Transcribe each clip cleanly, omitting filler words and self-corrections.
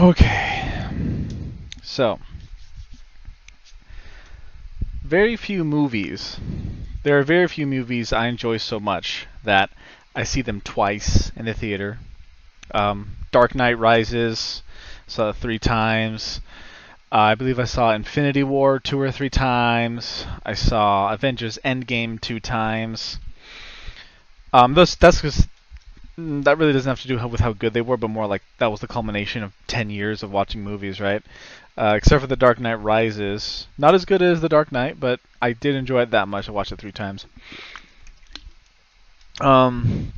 Okay. So, very few movies. There are very few movies I enjoy so much that I see them twice in the theater. Dark Knight Rises, saw it 3 times. I believe I saw Infinity War 2 or 3 times. I saw Avengers Endgame 2 times. That's because that really doesn't have to do with how good they were, but more like that was the culmination of 10 years of watching movies, right? Except for The Dark Knight Rises. Not as good as The Dark Knight, but I did enjoy it that much. I watched it 3 times. And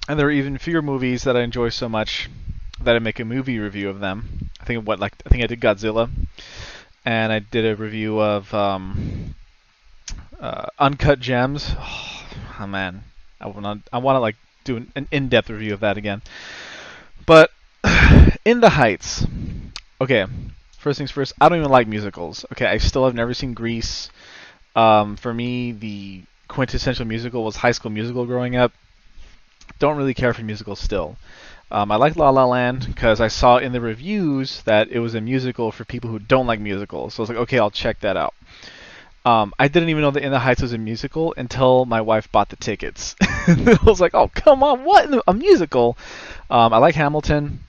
there are even fewer movies that I enjoy so much that I make a movie review of them. I think I did Godzilla, and I did a review of Uncut Gems. Oh man, I want to like do an in-depth review of that again. But In the Heights. Okay, first things first. I don't even like musicals. Okay, I still have never seen Grease. For me, the quintessential musical was High School Musical growing up. Don't really care for musicals still. I like La La Land because I saw in the reviews that it was a musical for people who don't like musicals. So I was like, okay, I'll check that out. I didn't even know that In the Heights was a musical until my wife bought the tickets. I was like, oh, come on, what? A musical? I like Hamilton.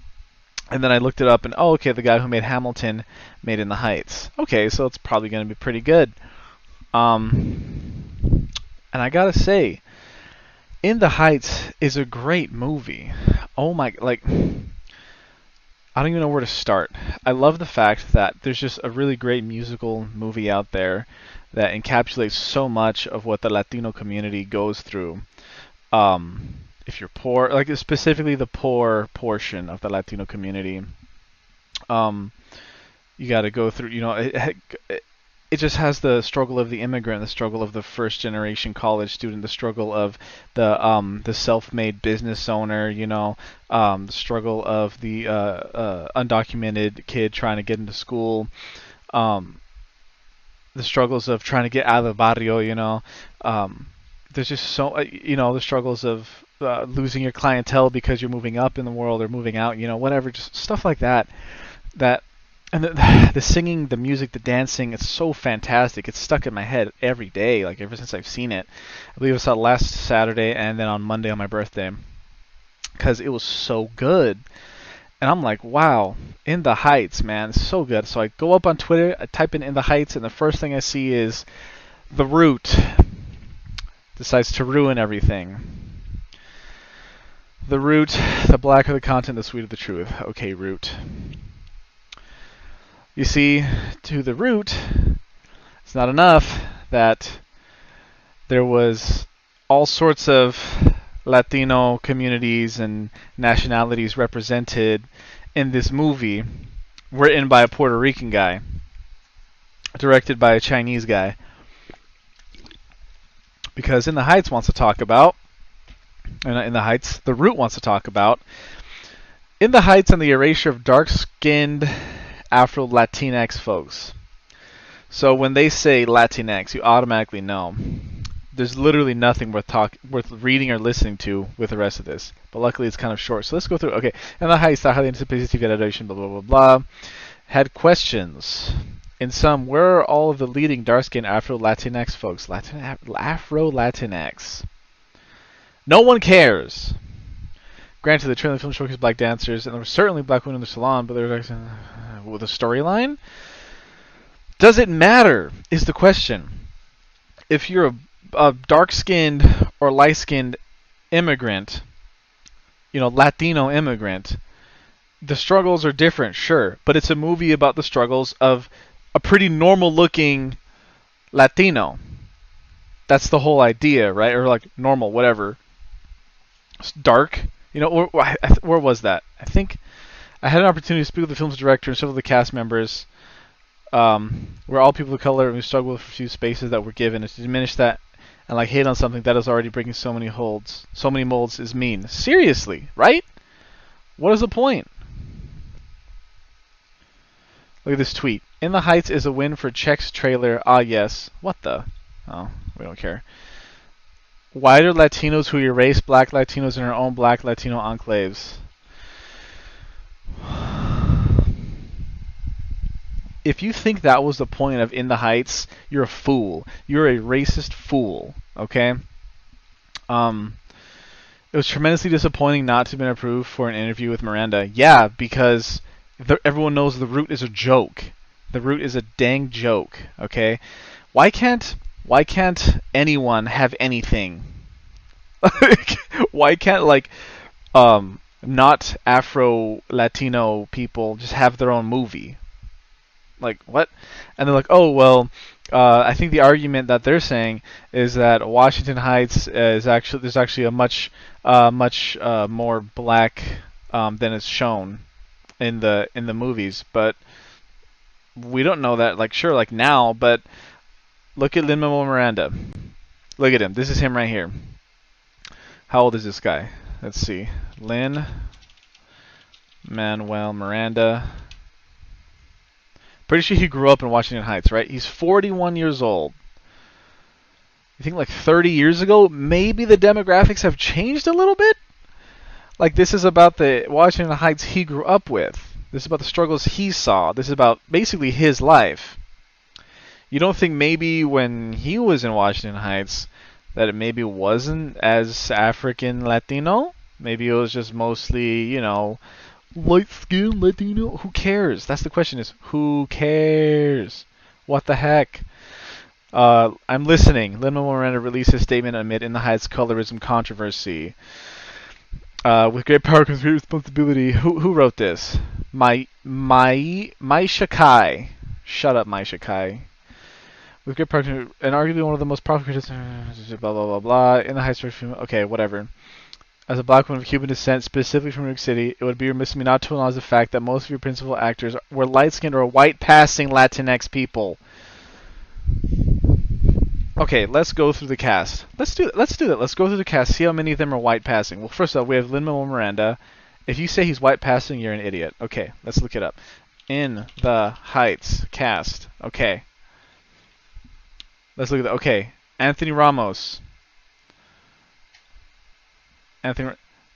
And then I looked it up, and oh, okay, the guy who made Hamilton made In the Heights. Okay, so it's probably going to be pretty good. And I gotta say, In the Heights is a great movie. Oh my, like, I don't even know where to start. I love the fact that there's just a really great musical movie out there that encapsulates so much of what the Latino community goes through. If you're poor, like specifically the poor portion of the Latino community, you got to go through. It just has the struggle of the immigrant, the struggle of the first generation college student, the struggle of the self-made business owner, the struggle of the undocumented kid trying to get into school, the struggles of trying to get out of the barrio, there's just so the struggles of losing your clientele because you're moving up in the world or moving out, whatever, just stuff like that. And the singing, the music, the dancing, it's so fantastic. It's stuck in my head every day, like ever since I've seen it. I believe I saw it last Saturday and then on Monday on my birthday, because it was so good. And I'm like, wow, In the Heights, man, it's so good. So I go up on Twitter, I type in the Heights, and the first thing I see is The Root decides to ruin everything. The Root, the blacker the content, the sweeter the truth. Okay, Root. You see, to The Root, it's not enough that there was all sorts of Latino communities and nationalities represented in this movie, written by a Puerto Rican guy, directed by a Chinese guy. Because In the Heights wants to talk about, In the Heights, The Root wants to talk about, In the Heights and the erasure of dark-skinned Afro-Latinx folks. So when they say Latinx, you automatically know there's literally nothing worth reading or listening to with the rest of this. But luckily it's kind of short. So let's go through. Okay, In the Heights, the highly anticipated TV adaptation, blah, blah, blah, blah. Had questions. In sum, where are all of the leading dark-skinned Afro-Latinx folks? Afro-Latinx. No one cares. Granted, the trailer film showcased black dancers, and there were certainly black women in the salon, but there was with a storyline? Does it matter, is the question. If you're a dark-skinned or light-skinned immigrant, Latino immigrant, the struggles are different, sure, but it's a movie about the struggles of a pretty normal-looking Latino. That's the whole idea, right? Or like normal, whatever. It's dark. Where was that? I think I had an opportunity to speak with the film's director and several of the cast members. We're all people of color and we struggle with a few spaces that were given. And to diminish that and like hate on something that is already breaking so many molds is mean. Seriously, right? What is the point? Look at this tweet. In the Heights is a win for Czech's trailer. Ah, yes. What the? Oh, we don't care. Why do Latinos who erase black Latinos in our own black Latino enclaves? If you think that was the point of In the Heights, you're a fool. You're a racist fool. Okay. Um, it was tremendously disappointing not to have been approved for an interview with Miranda. Yeah, because everyone knows The Root is a joke. The Root is a dang joke. Okay. Why can't anyone have anything? Why can't not Afro Latino people just have their own movie? Like, what? And they're like, oh well, I think the argument that they're saying is that Washington Heights is actually there's actually a much more black than is shown in the movies, but we don't know that. Like, sure, like now, but look at Lin-Manuel Miranda. Look at him. This is him right here. How old is this guy? Let's see. Lin-Manuel Miranda. Pretty sure he grew up in Washington Heights, right? He's 41 years old. You think like 30 years ago, maybe the demographics have changed a little bit? Like, this is about the Washington Heights he grew up with. This is about the struggles he saw. This is about basically his life. You don't think maybe when he was in Washington Heights that it maybe wasn't as African Latino? Maybe it was just mostly, light skin Latino. Who cares? That's the question is, who cares? What the heck? I'm listening. Lin-Manuel Miranda released his statement amid In the Heights colorism controversy. With great power comes great responsibility. Who wrote this? Mai Shakai. Shut up, Mai Shakai. With great power, and arguably one of the most powerful creatures. Blah blah blah blah. In the Heights, okay, whatever. As a black woman of Cuban descent, specifically from New York City, it would be remiss of me not to acknowledge the fact that most of your principal actors were light-skinned or white-passing Latinx people. Okay, let's go through the cast. Let's do that. Let's go through the cast. See how many of them are white-passing. Well, first off, we have Lin-Manuel Miranda. If you say he's white-passing, you're an idiot. Okay, let's look it up. In the Heights cast. Okay. Let's look at that. Okay, Anthony Ramos.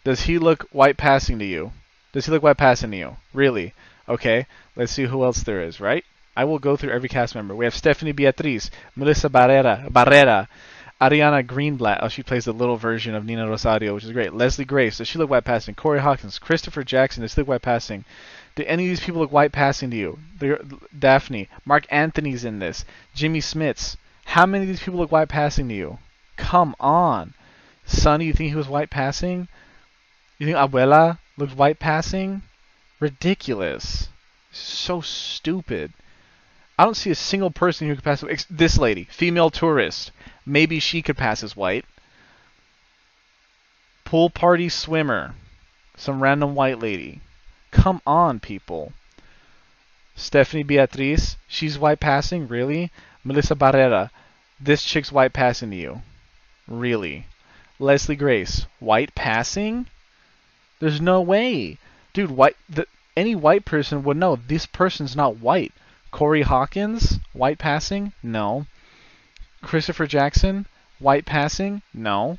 Does he look white passing to you? Really? Okay. Let's see who else there is, right? I will go through every cast member. We have Stephanie Beatriz, Melissa Barrera, Ariana Greenblatt. Oh, she plays the little version of Nina Rosario, which is great. Leslie Grace. Does she look white passing? Corey Hawkins, Christopher Jackson. Does he look white passing? Do any of these people look white passing to you? Daphne. Mark Anthony's in this. Jimmy Smits. How many of these people look white passing to you? Come on. Sonny, you think he was white passing? You think Abuela looked white passing? Ridiculous. So stupid. I don't see a single person who could pass. This lady, female tourist. Maybe she could pass as white. Pool party swimmer. Some random white lady. Come on, people. Stephanie Beatriz, she's white passing? Really? Melissa Barrera, this chick's white passing to you? Really? Leslie Grace, white passing? There's no way. Dude, any white person would know this person's not white. Corey Hawkins, white passing? No. Christopher Jackson, white passing? No.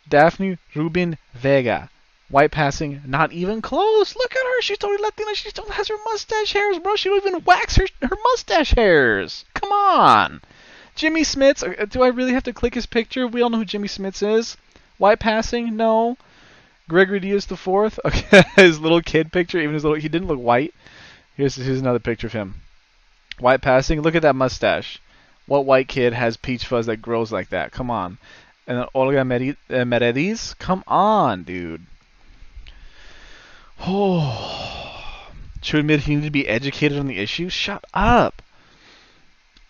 Daphne Rubin Vega, white passing? Not even close. Look at her. She's totally Latina. She still has her mustache hairs, bro. She don't even wax her mustache hairs. Come on. Jimmy Smits, do I really have to click his picture? We all know who Jimmy Smits is. White passing? No. Gregory Diaz the Fourth. Okay, his little kid picture, even he didn't look white. Here's another picture of him. White passing. Look at that mustache. What white kid has peach fuzz that grows like that? Come on. And then Olga Merediz? Come on, dude. Oh. To admit he needed to be educated on the issue? Shut up.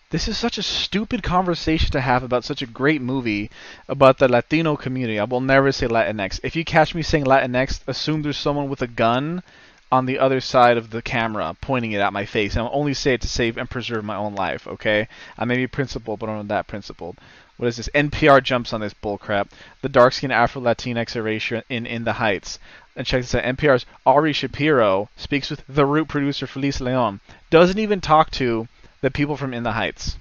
This is such a stupid conversation to have about such a great movie about the Latino community. I will never say Latinx. If you catch me saying Latinx, assume there's someone with a gun on the other side of the camera pointing it at my face. And I'll only say it to save and preserve my own life, okay? I may be principled, but I'm not that principled. What is this? NPR jumps on this bullcrap. The dark-skinned Afro-Latinx erasure in the Heights. And check this out. NPR's Ari Shapiro speaks with The Root producer Felice Leon. Doesn't even talk to the people from In the Heights.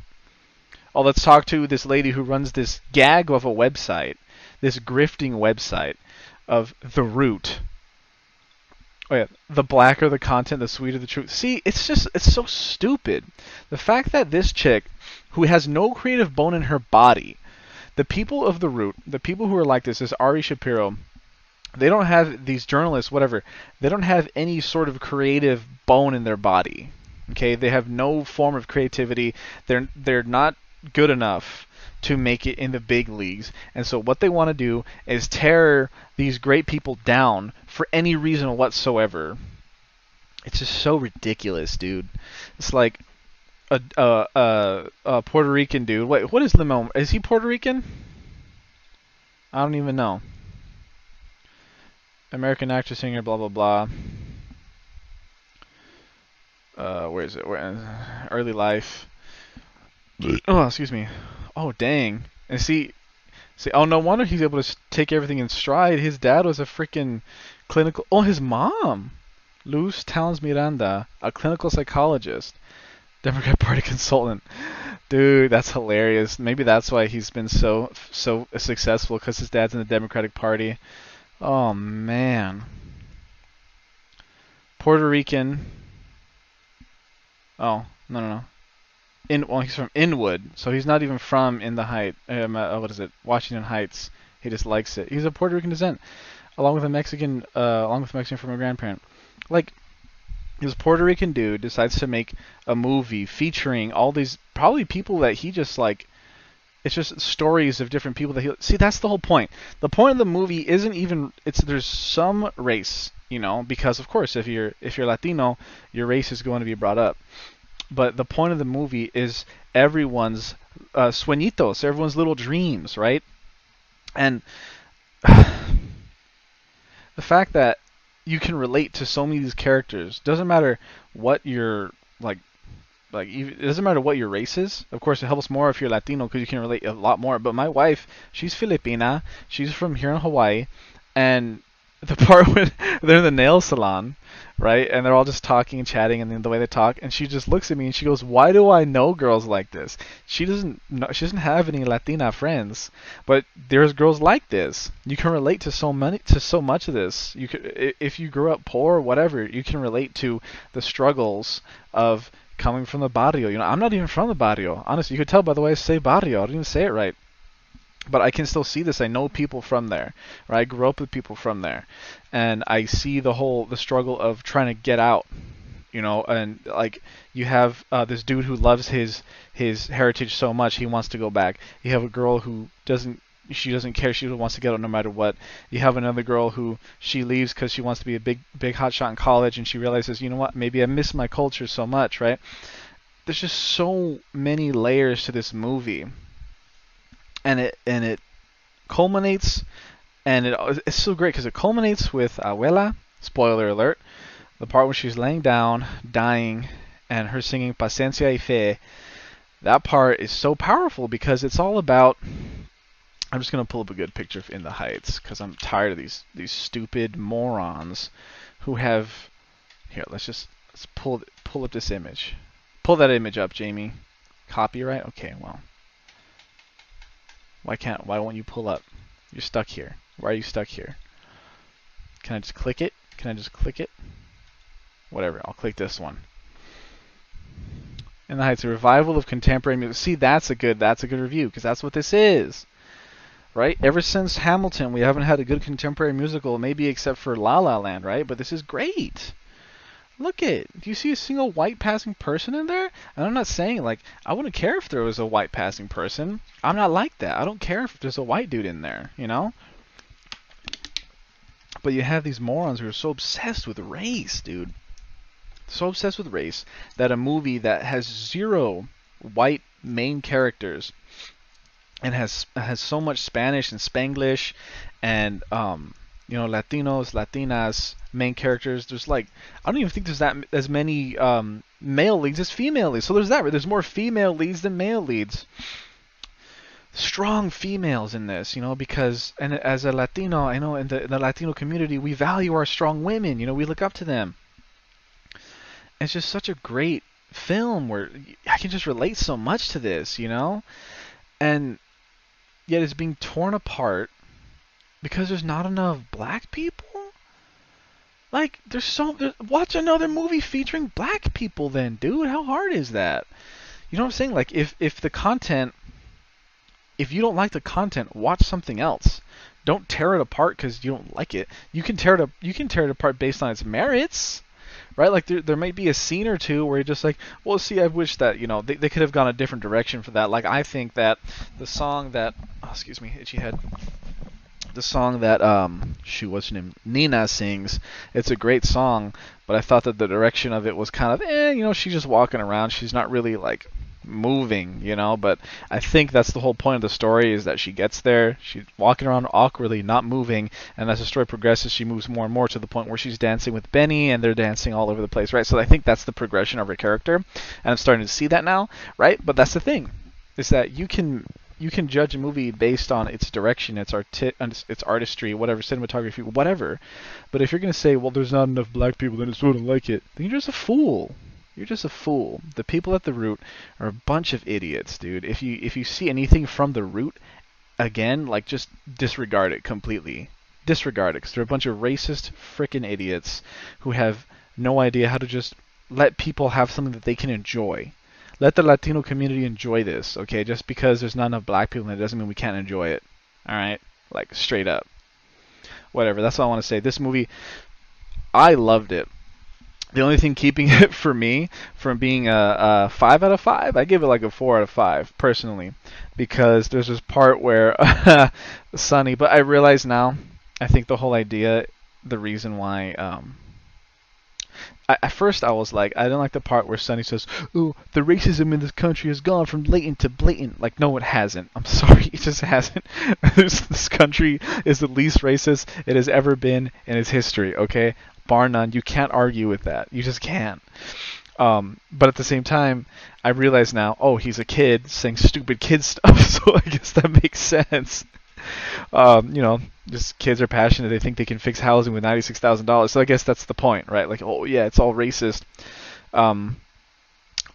Oh, let's talk to this lady who runs this gag of a website, this grifting website of The Root. Oh yeah, the blacker the content, the sweeter the truth. See, it's so stupid. The fact that this chick, who has no creative bone in her body, the people of the root, the people who are like this Ari Shapiro, they don't have these journalists, whatever. They don't have any sort of creative bone in their body. Okay, they have no form of creativity. They're not good enough to make it in the big leagues. And so what they want to do is tear these great people down for any reason whatsoever. It's just so ridiculous, dude. It's like a Puerto Rican dude. Wait, what is Limon? Is he Puerto Rican? I don't even know. American actor, singer, blah blah blah. Where is it? Early life. Oh, excuse me. Oh, dang. And see. Oh, no wonder he's able to take everything in stride. His dad was a freaking clinical. Oh, his mom, Luz Towns Miranda, a clinical psychologist, Democrat Party consultant. Dude, that's hilarious. Maybe that's why he's been so successful, because his dad's in the Democratic Party. Oh man. Puerto Rican. Oh, no. Well, he's from Inwood, so he's not even from In the Heights. What is it? Washington Heights. He just likes it. He's of Puerto Rican descent, along with Mexican from a grandparent. Like, this Puerto Rican dude decides to make a movie featuring all these probably people that he just like. It's just stories of different people that he see. That's the whole point. The point of the movie isn't even. There's some race, because of course if you're Latino, your race is going to be brought up. But the point of the movie is everyone's sueñitos, everyone's little dreams, right? And the fact that you can relate to so many of these characters doesn't matter what your it doesn't matter what your race is. Of course, it helps more if you're Latino because you can relate a lot more. But my wife, she's Filipina. She's from here in Hawaii, and the part when they're in the nail salon, right, and they're all just talking and chatting, and then the way they talk, and she just looks at me and she goes, "Why do I know girls like this?" She doesn't have any Latina friends, but there's girls like this. You can relate to so much of this. You could, if you grew up poor or whatever, you can relate to the struggles of coming from the barrio. I'm not even from the barrio. Honestly, you could tell by the way I say barrio. I didn't even say it right. But I can still see this. I know people from there, right? I grew up with people from there, and I see the struggle of trying to get out, and like you have this dude who loves his heritage so much he wants to go back. You have a girl who doesn't care. She wants to get out no matter what. You have another girl who she leaves because she wants to be a big hotshot in college, and she realizes, you know what? Maybe I miss my culture so much, right? There's just so many layers to this movie. And it culminates, and it's so great because it culminates with Abuela, spoiler alert, the part when she's laying down, dying, and her singing Paciencia y Fe. That part is so powerful because it's all about. I'm just gonna pull up a good picture of In the Heights because I'm tired of these stupid morons who have. Here, let's pull up this image. Pull that image up, Jamie. Copyright? Okay, well. Why won't you pull up? You're stuck here. Why are you stuck here? Can I just click it? Whatever, I'll click this one. In the Heights, a revival of contemporary music. See, that's a good review, because that's what this is. Right? Ever since Hamilton, we haven't had a good contemporary musical, maybe except for La La Land, right? But this is great. Look it. Do you see a single white passing person in there? And I'm not saying, I wouldn't care if there was a white passing person. I'm not like that. I don't care if there's a white dude in there, But you have these morons who are so obsessed with race, dude. So obsessed with race that a movie that has zero white main characters and has so much Spanish and Spanglish and Latinos, Latinas, main characters. There's I don't even think there's that as many male leads as female leads. So there's that. Right? There's more female leads than male leads. Strong females in this, because and as a Latino, I know in the Latino community we value our strong women. We look up to them. It's just such a great film where I can just relate so much to this, and yet it's being torn apart because there's not enough black people. Like, watch another movie featuring black people then, dude. How hard is that? You know what I'm saying? Like, if the content, if you don't like the content, watch something else. Don't tear it apart because you don't like it. You can tear it apart based on its merits, right? Like there might be a scene or two where you're just like, well, see, I wish that they could have gone a different direction for that. Like I think that the song that, oh, excuse me, itchy head. The song that shoot, what's her name? Nina sings. It's a great song, but I thought that the direction of it was kind of she's just walking around. She's not really like moving, but I think that's the whole point of the story is that she gets there, she's walking around awkwardly, not moving, and as the story progresses, she moves more and more to the point where she's dancing with Benny and they're dancing all over the place, right? So I think that's the progression of her character, and I'm starting to see that now, right? But that's the thing, is that you can judge a movie based on its direction, its artistry, whatever, cinematography, whatever. But if you're going to say, well, there's not enough black people, then it's wouldn't like it, then you're just a fool. You're just a fool. The people at the root are a bunch of idiots, dude. If you see anything from the root, again, like just disregard it completely. Disregard it, because they're a bunch of racist freaking idiots who have no idea how to just let people have something that they can enjoy. Let the Latino community enjoy this, okay? Just because there's not enough black people, that doesn't mean we can't enjoy it. All right, like straight up. Whatever. That's all I want to say. This movie, I loved it. The only thing keeping it for me from being a 5 out of 5, I give it like a 4 out of 5 personally, because there's this part where Sonny. But I realize now, I think the whole idea, the reason why. At first I was like, I didn't like the part where Sonny says, "Oh, the racism in this country has gone from latent to blatant." Like, no, it hasn't. I'm sorry, it just hasn't. This country is the least racist it has ever been in its history. Okay, bar none. You can't argue with that. You just can't. But at the same time, I realize now, oh, he's a kid saying stupid kid stuff, so I guess that makes sense. Just kids are passionate. They think they can fix housing with $96,000. So I guess that's the point, right? Like, oh yeah, it's all racist.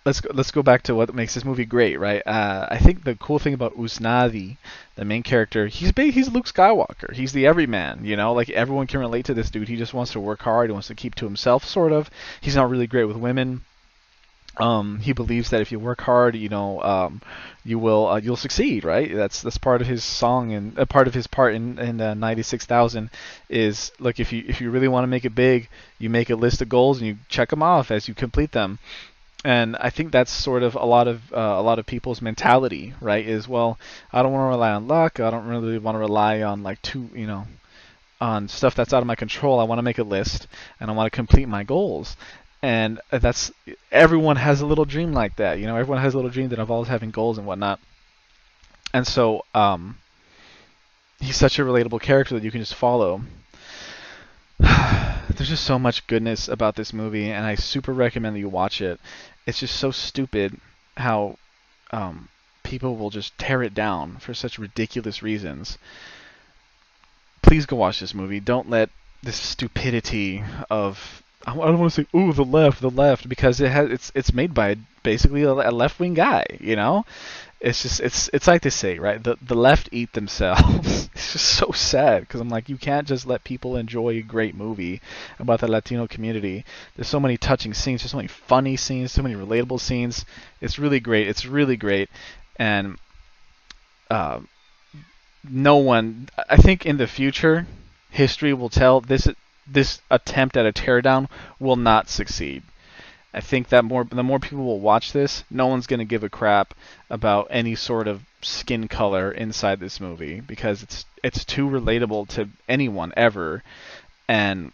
Let's go back to what makes this movie great, right? I think the cool thing about Usnavi, the main character, he's Luke Skywalker. He's the everyman, like everyone can relate to this dude. He just wants to work hard. He wants to keep to himself, sort of. He's not really great with women. He believes that if you work hard, you'll succeed, right? That's part of his song, and part of his part in 96,000 is, look, if you really want to make it big, you make a list of goals and you check them off as you complete them. And I think that's sort of a lot of people's mentality, right? Is, well, I don't want to rely on luck. I don't really want to rely on on stuff that's out of my control. I want to make a list and I want to complete my goals. And that's, everyone has a little dream like that, Everyone has a little dream that involves having goals and whatnot. And so he's such a relatable character that you can just follow. There's just so much goodness about this movie, and I super recommend that you watch it. It's just so stupid how people will just tear it down for such ridiculous reasons. Please go watch this movie. Don't let this stupidity of, I don't want to say, ooh, the left, because it's made by basically a left-wing guy, It's just, it's like they say, right? The left eat themselves. It's just so sad, because I'm like, you can't just let people enjoy a great movie about the Latino community. There's so many touching scenes, there's so many funny scenes, so many relatable scenes. It's really great. And no one, I think in the future, history will tell this attempt at a teardown will not succeed. I think that the more people will watch this, no one's going to give a crap about any sort of skin color inside this movie, because it's too relatable to anyone ever, and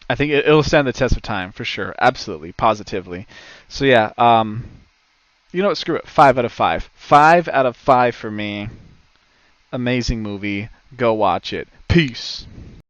I think it'll stand the test of time for sure, absolutely, positively. So yeah, you know what? Screw it. 5 out of 5. 5 out of 5 for me. Amazing movie. Go watch it. Peace.